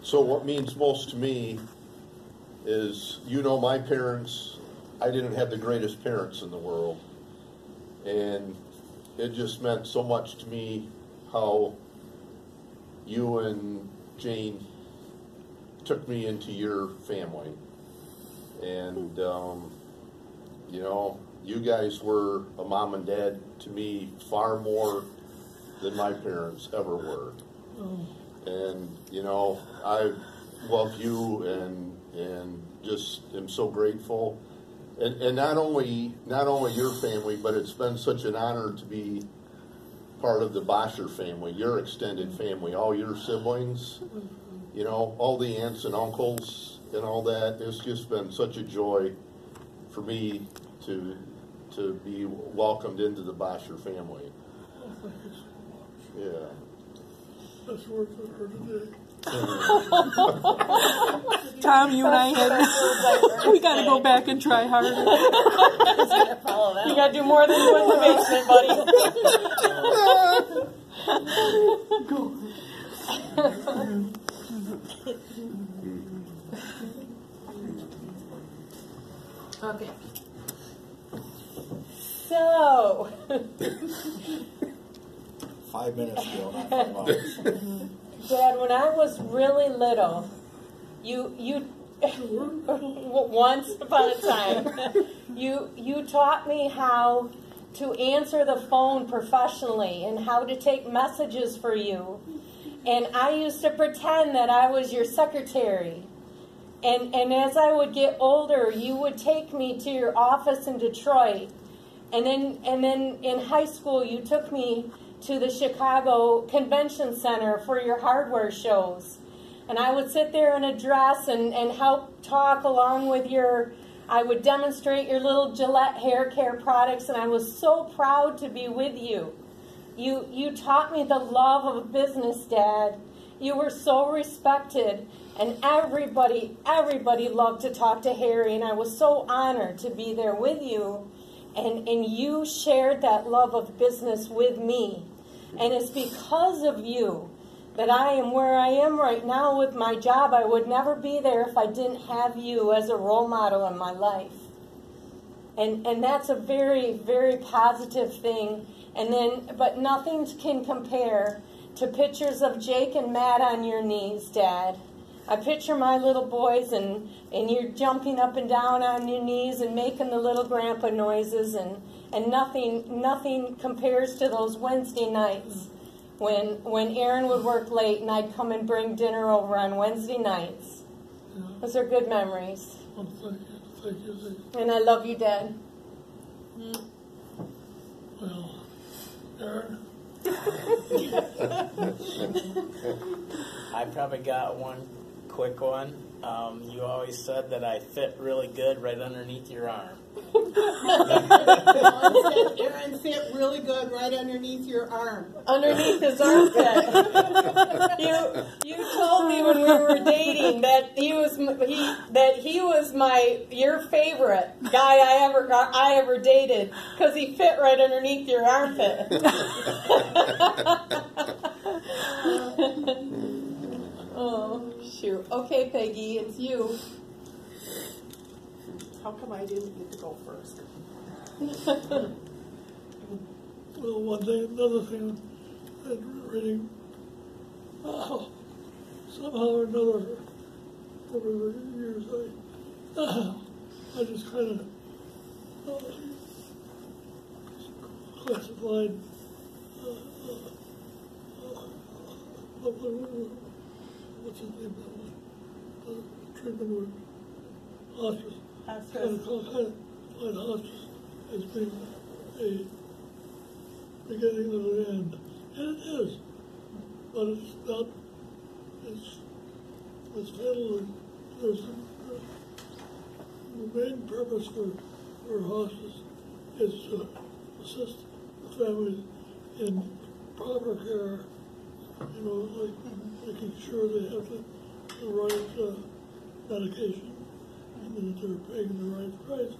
So what means most to me is, you know, my parents, I didn't have the greatest parents in the world. And it just meant so much to me how you and Jane took me into your family. And, you know, you guys were a mom and dad to me far more than my parents ever were. And, you know, I love you and just am so grateful. And not only your family, but it's been such an honor to be part of the Bosher family, your extended family, all your siblings, you know, all the aunts and uncles and all that. It's just been such a joy for me to be welcomed into the Bosher family. Yeah. That's worth it for today. Tom, you and I we got to go back and try harder. You got to do more than do in the basement, buddy. Okay. So, 5 minutes ago, not 5 hours. Dad, when I was really little, you once upon a time, you taught me how to answer the phone professionally and how to take messages for you. And I used to pretend that I was your secretary. And as I would get older, you would take me to your office in Detroit. And then in high school, you took me to the Chicago Convention Center for your hardware shows. And I would sit there in a dress and help talk along with I would demonstrate your little Gillette hair care products, and I was so proud to be with you. You taught me the love of business, Dad. You were so respected, and everybody loved to talk to Harry, and I was so honored to be there with you. And you shared that love of business with me. And it's because of you that I am where I am right now with my job. I would never be there if I didn't have you as a role model in my life. And that's a very, very positive thing. But nothing can compare to pictures of Jake and Matt on your knees, Dad. I picture my little boys and you're jumping up and down on your knees and making the little grandpa noises, and nothing compares to those Wednesday nights when Aaron would work late and I'd come and bring dinner over on Wednesday nights. Yeah. Those are good memories. Well, thank you. And I love you, Dad. Well, Aaron? I probably got one quick one. You always said that I fit really good right underneath your arm. Aaron fit really good right underneath your arm. Underneath his armpit. You told me when we were dating that he was your favorite guy I ever dated because he fit right underneath your armpit. Oh, shoot. Okay, Peggy, it's you. How come I didn't get to go first? Well, another thing, I'd reading, somehow or another, over the years, I just kind of classified what's his name, treatment with hospice. Kind of classified hospice as being a beginning of the end. And it is. But it's not, it's fatal. There's the main purpose for hospice is to assist the families in proper care, you know, like making sure they have the right medication and that they're paying the right price.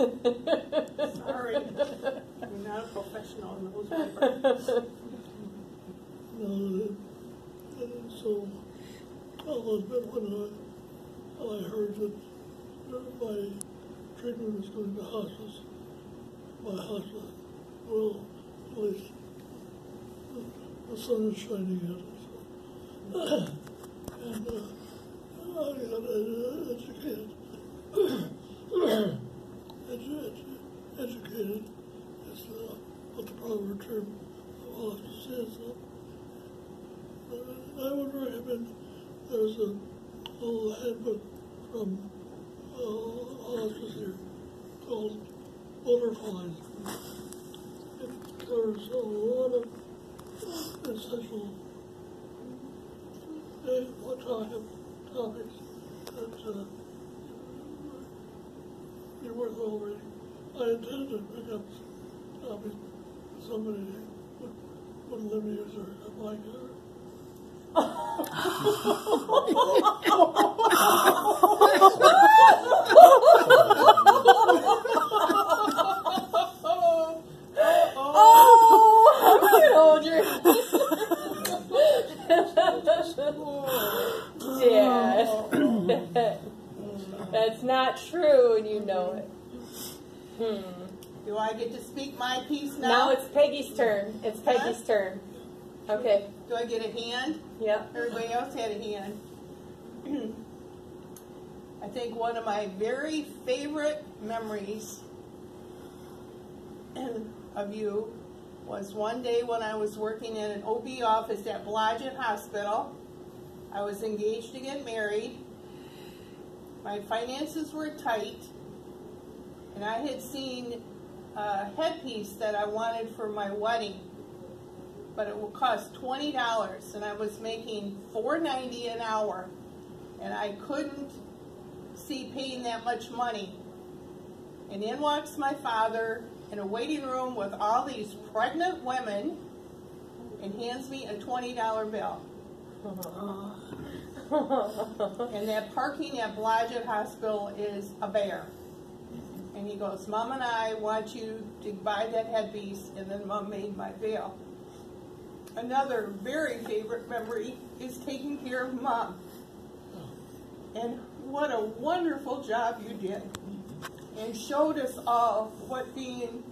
Sorry. You're not a professional nose wiper. No, so all of it when I heard that my treatment was going to hospice, my hospice, well, at least the sun is shining yet. So. And I got educated. Educated is what the proper term of hospice is. I would recommend there's a little handbook from hospice here called Butterflies. It covers a lot of essential topics that you're worth already. I intended to pick up copies. Somebody wouldn't let me use her blank. Hold your Dad. That's not true, and you know it. Do I get to speak my piece now? Now it's Peggy's turn. It's Peggy's turn. Okay. Do I get a hand? Yep. Everybody else had a hand. I think one of my very favorite memories of you was one day when I was working in an OB office at Blodgett Hospital. I was engaged to get married. My finances were tight, and I had seen a headpiece that I wanted for my wedding, but it would cost $20, and I was making $4.90 an hour, and I couldn't see paying that much money. And in walks my father in a waiting room with all these pregnant women and hands me a $20 bill. And that parking at Blodgett Hospital is a bear. And he goes, Mom and I want you to buy that headpiece, and then Mom made my bill. Another very favorite memory is taking care of Mom. And what a wonderful job you did. And showed us all what being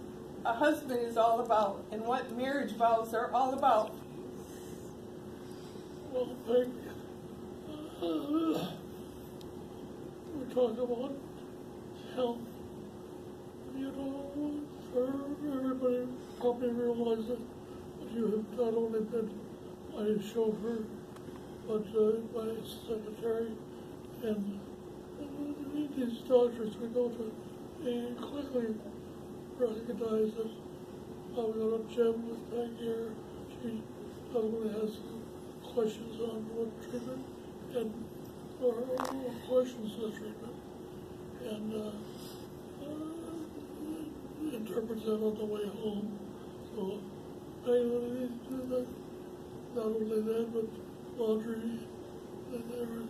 a husband is all about and what marriage vows are all about. Well, thank you. We talk about health. You know, for everybody, help me realize that you have not only been my chauffeur, but my secretary, and these doctors we go to, they quickly recognize that I've got a gem with back here. She not only has questions on what treatment and or questions of the treatment, and interprets that on the way home. So not only that, but laundry and everything.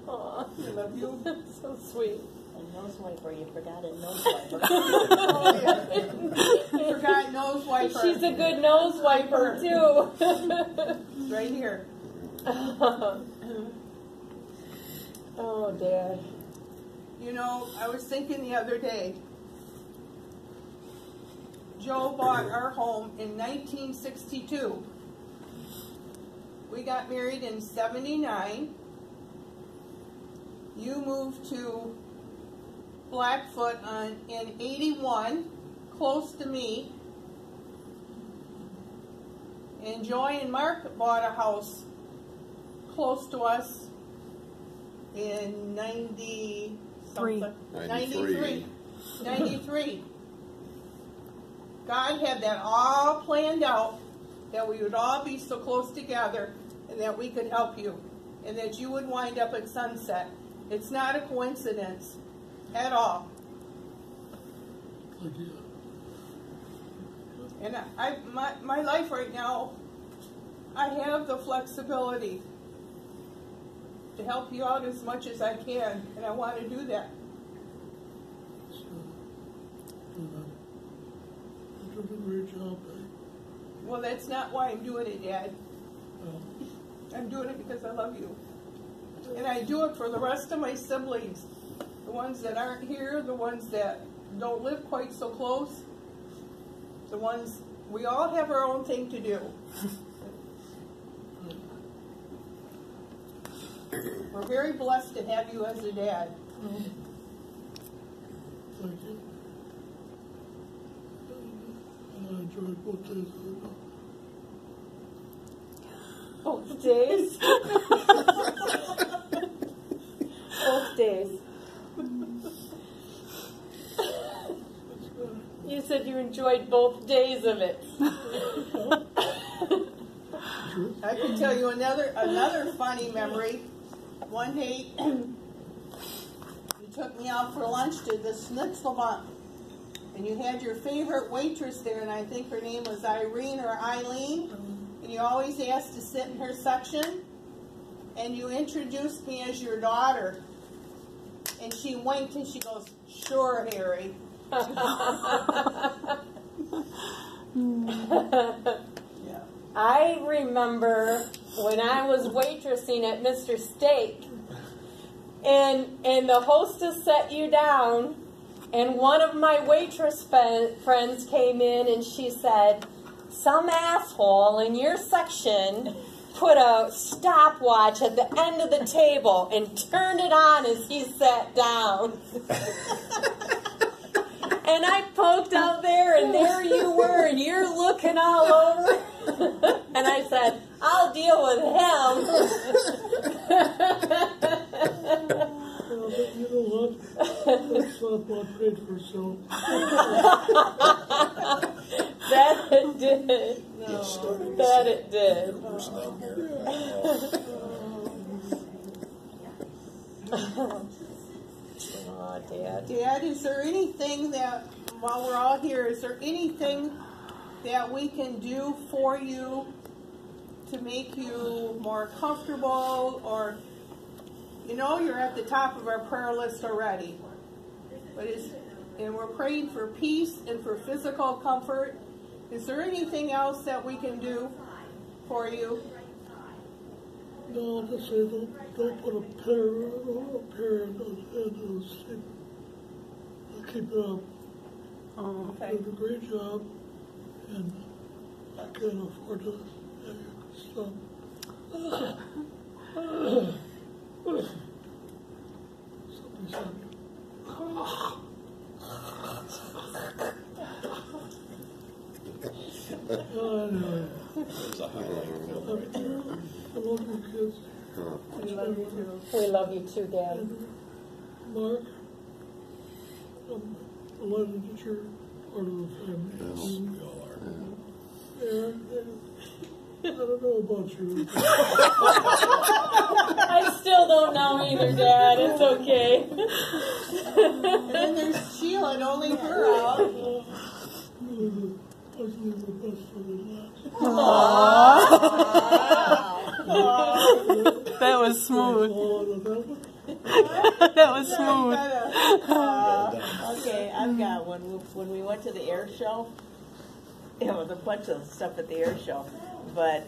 Aw, I love you. so sweet. A nose wiper, you forgot a nose wiper. Oh, yeah. Forgot nose wiper. She's a good nose wiper, too. It's right here. Oh, Dad. You know, I was thinking the other day, Joe bought our home in 1962. We got married in 79. You moved to Blackfoot in 81, close to me. And Joy and Mark bought a house close to us in 90 something. 93. God had that all planned out, that we would all be so close together and that we could help you and that you would wind up at Sunset. It's not a coincidence at all. Thank you. And my life right now, I have the flexibility to help you out as much as I can, and I want to do that. So, you're doing a great job, Peg. Well, that's not why I'm doing it, Dad. Well, I'm doing it because I love you. And I do it for the rest of my siblings. The ones that aren't here, the ones that don't live quite so close, the ones, we all have our own thing to do. We're very blessed to have you as a dad. thank you. And I enjoyed both days of it. Both days. Both days. You said you enjoyed both days of it. I can tell you another funny memory. One day, you took me out for lunch to the Schnitzelbank, and you had your favorite waitress there, and I think her name was Irene or Eileen, and you always asked to sit in her section, and you introduced me as your daughter, and she winked and she goes, "Sure, Harry." Yeah. I remember when I was waitressing at Mr. Steak, and the hostess set you down, and one of my waitress friends came in and she said, "Some asshole in your section put a stopwatch at the end of the table and turned it on as he sat down." And I poked out there, and there you were, and you're looking all over. And I said, "I'll deal with him." Well, but you know what? That stopwatch paid for itself. That it did. That it did. Worst nightmare. Oh, Dad. Dad, is there anything that, while we're all here, is there anything that we can do for you to make you more comfortable? Or, you know, you're at the top of our prayer list already. And we're praying for peace and for physical comfort. Is there anything else that we can do for you? No, I'll just say don't put a parent in those things. Keep it up. Oh. Okay. You do a great job, and I can't afford to have you stop. Somebody said, anyway, There's a highlight. I love you kids. We love you too. We love you too, Dad. And Mark, I'm delighted that you're part of the family. We all are. And I don't know about you. I still don't know either, Dad. It's okay. And then there's Sheila, and only her out. Let's leave the best for the last. That was smooth. That was smooth. Okay, I've got one. When we went to the air show, there was a bunch of stuff at the air show, but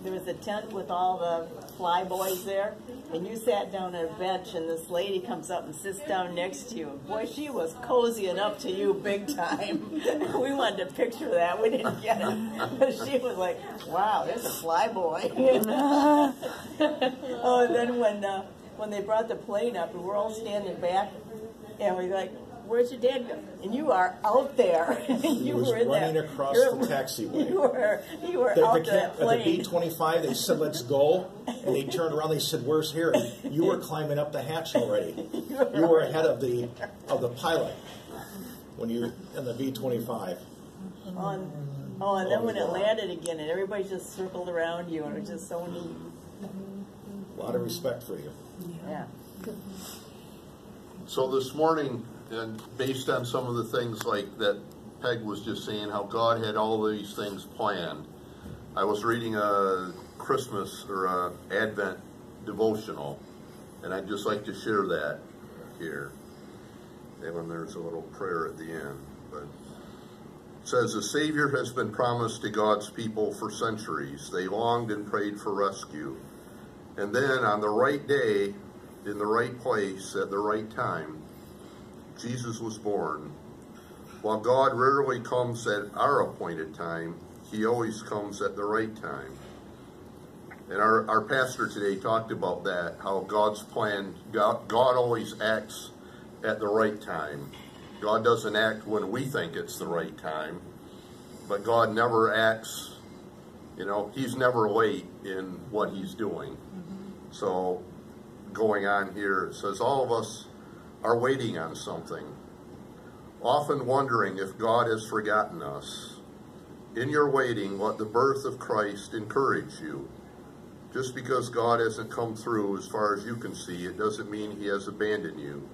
there was a tent with all the fly boys there, and you sat down at a bench, and this lady comes up and sits down next to you. Boy, she was cozying up to you big time. We wanted to picture that. We didn't get it. But she was like, "Wow, there's a fly boy." Oh, and then when they brought the plane up, and we're all standing back, and we're like, "Where's your dad go?" And you are out there. He was running across the taxiway. You were out there At the B-25, they said, "Let's go." And they turned around, they said, "Where's Harry?" You were climbing up the hatch already. You were ahead of the pilot when you were in the B-25. And then when it landed again, and everybody just circled around you, and it was just so neat. A lot of respect for you. Yeah. So this morning, and based on some of the things like that Peg was just saying, how God had all these things planned, I was reading a Christmas or a Advent devotional, and I'd just like to share that here. And then there's a little prayer at the end. But it says, the Savior has been promised to God's people for centuries. They longed and prayed for rescue. And then on the right day, in the right place, at the right time, Jesus was born. While God rarely comes at our appointed time, he always comes at the right time. And our pastor today talked about that, how God's plan, God always acts at the right time. God doesn't act when we think it's the right time, but God never acts, he's never late in what he's doing. So going on here, it says, all of us are waiting on something, often wondering if God has forgotten us. In your waiting, let the birth of Christ encourage you. Just because God hasn't come through as far as you can see, it doesn't mean he has abandoned you.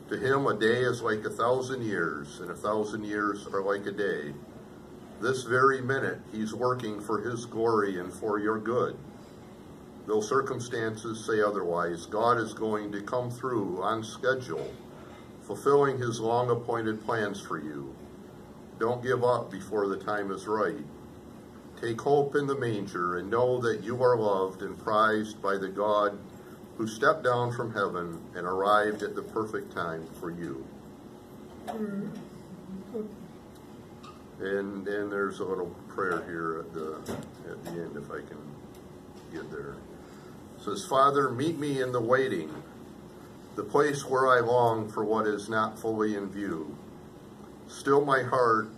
To him, a day is like 1,000 years, and 1,000 years are like a day. This very minute, he's working for his glory and for your good. Though circumstances say otherwise, God is going to come through on schedule, fulfilling his long-appointed plans for you. Don't give up before the time is right. Take hope in the manger and know that you are loved and prized by the God who stepped down from heaven and arrived at the perfect time for you. And there's a little prayer here at the end, if I can get there. It says, Father, meet me in the waiting, the place where I long for what is not fully in view. Still my heart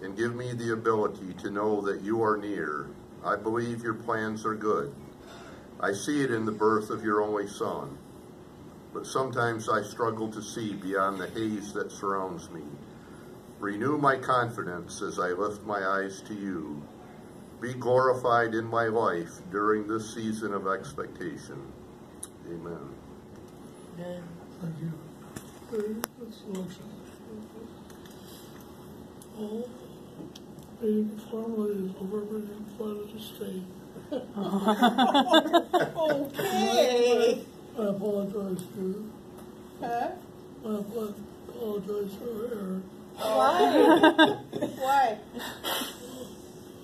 and give me the ability to know that you are near. I believe your plans are good. I see it in the birth of your only Son. But sometimes I struggle to see beyond the haze that surrounds me. Renew my confidence as I lift my eyes to you. Be glorified in my life during this season of expectation. Amen. Thank you. That's selection. All meeting formally is over, but you decided to stay. Okay. I apologize to you. Huh? I apologize to Aaron. Why? Why?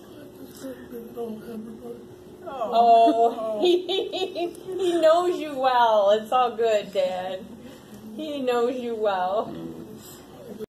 I just didn't know everybody. Oh, he knows you well. It's all good, Dad. He knows you well.